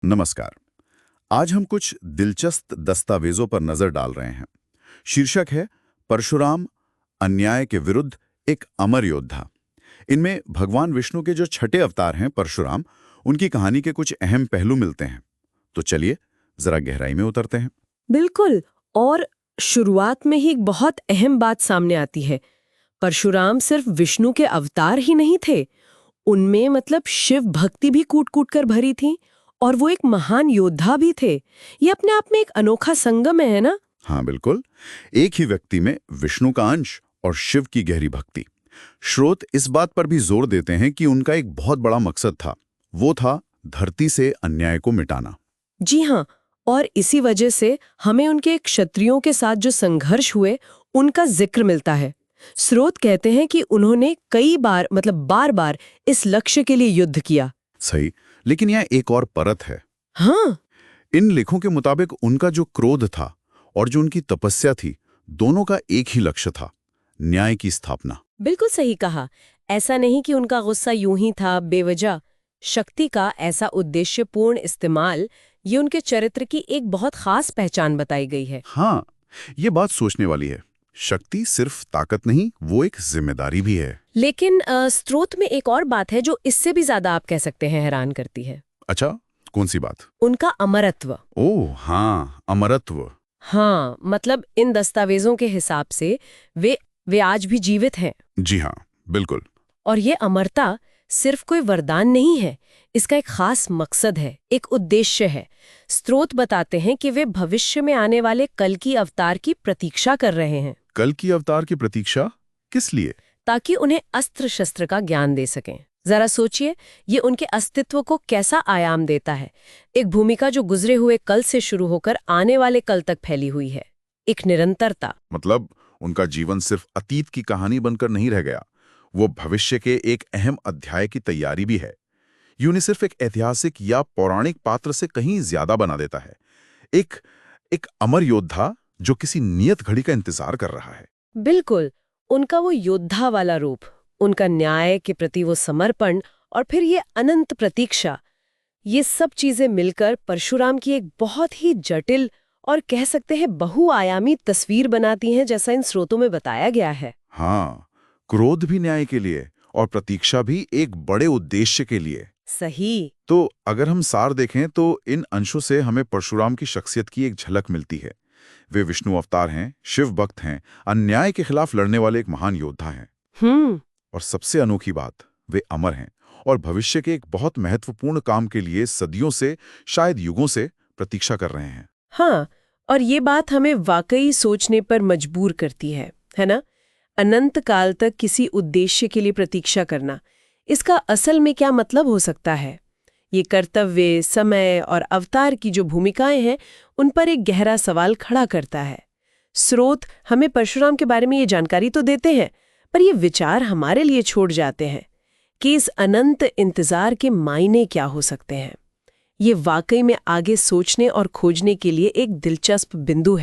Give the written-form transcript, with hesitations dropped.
नमस्कार। आज हम कुछ दिलचस्प दस्तावेजों पर नजर डाल रहे हैं। शीर्षक है परशुराम, अन्याय के विरुद्ध एक अमर योद्धा। इनमें भगवान विष्णु के जो छठे अवतार हैं परशुराम, उनकी कहानी के कुछ अहम पहलू मिलते हैं। तो चलिए जरा गहराई में उतरते हैं। बिल्कुल। और शुरुआत में ही एक बहुत अहम बात सामने आती है। परशुराम सिर्फ विष्णु के अवतार ही नहीं थे, उनमें मतलब शिव भक्ति भी कूट कूट कर भरी थी, और वो एक महान योद्धा भी थे। ये अपने आप में एक अनोखा संगम है ना? हाँ बिल्कुल, एक ही व्यक्ति में विष्णु का अंश और शिव की गहरी भक्ति। स्रोत इस बात पर भी जोर देते हैं कि उनका एक बहुत बड़ा मकसद था, वो था धरती से अन्याय को मिटाना। जी हाँ, और इसी वजह से हमें उनके क्षत्रियों के साथ जो संघर्ष हुए उनका जिक्र मिलता है। स्रोत कहते हैं कि उन्होंने कई बार बार बार इस लक्ष्य के लिए युद्ध किया। सही, लेकिन यह एक और परत है। हाँ, इन लेखों के मुताबिक उनका जो क्रोध था और जो उनकी तपस्या थी, दोनों का एक ही लक्ष्य था, न्याय की स्थापना। बिल्कुल सही कहा। ऐसा नहीं कि उनका गुस्सा यूं ही था बेवजह। शक्ति का ऐसा उद्देश्यपूर्ण इस्तेमाल, ये उनके चरित्र की एक बहुत खास पहचान बताई गई है। हाँ, ये बात सोचने वाली है। शक्ति सिर्फ ताकत नहीं, वो एक जिम्मेदारी भी है। लेकिन स्रोत में एक और बात है जो इससे भी ज्यादा आप कह सकते हैं हैरान करती है। अच्छा, कौन सी बात? उनका अमरत्व। ओह हाँ, अमरत्व। हाँ, मतलब इन दस्तावेजों के हिसाब से वे आज भी जीवित हैं। जी हाँ, बिल्कुल। और ये अमरता सिर्फ कोई वरदान नहीं है, इसका एक खास मकसद है, एक उद्देश्य है। स्रोत बताते हैं कि वे भविष्य में आने वाले कल की अवतार की प्रतीक्षा कर रहे हैं। कल की अवतार की प्रतीक्षा किस लिए? ताकि उन्हें अस्त्र शस्त्र का ज्ञान दे सकें। जरा सोचिए, ये उनके अस्तित्व को कैसा आयाम देता है। एक भूमिका जो गुजरे हुए कल से शुरू होकर आने वाले कल तक फैली हुई है, एक निरंतरता। मतलब उनका जीवन सिर्फ अतीत की कहानी बनकर नहीं रह गया, वो भविष्य के एक अहम अध्याय की तैयारी भी है। ये उन्हें सिर्फ एक ऐतिहासिक या पौराणिक पात्र से कहीं ज्यादा बना देता है। एक अमर योद्धा जो किसी नियत घड़ी का इंतजार कर रहा है। बिल्कुल, उनका वो योद्धा वाला रूप, उनका न्याय के प्रति वो समर्पण, और फिर ये अनंत प्रतीक्षा, ये सब चीजें मिलकर परशुराम की एक बहुत ही जटिल और कह सकते हैं बहुआयामी तस्वीर बनाती हैं, जैसा इन स्रोतों में बताया गया है। हाँ, क्रोध भी न्याय के लिए और प्रतीक्षा भी एक बड़े उद्देश्य के लिए। सही। तो अगर हम सार देखें तो इन अंशों से हमें परशुराम की शख्सियत की एक झलक मिलती है। वे विष्णु अवतार हैं, शिव भक्त हैं, अन्याय के खिलाफ लड़ने वाले एक महान योद्धा हैं। और सबसे अनोखी बात, वे अमर हैं और भविष्य के एक बहुत महत्वपूर्ण काम के लिए सदियों से, शायद युगों से प्रतीक्षा कर रहे हैं। हाँ, और ये बात हमें वाकई सोचने पर मजबूर करती है ना? अनंत काल तक किसी उद्देश्य के लिए प्रतीक्षा करना, इसका असल में क्या मतलब हो सकता है? ये कर्तव्य, समय और अवतार की जो भूमिकाएं हैं, उन पर एक गहरा सवाल खड़ा करता है। स्रोत हमें परशुराम के बारे में ये जानकारी तो देते हैं, पर ये विचार हमारे लिए छोड़ जाते हैं कि इस अनंत इंतजार के मायने क्या हो सकते हैं। ये वाकई में आगे सोचने और खोजने के लिए एक दिलचस्प बिंदु है।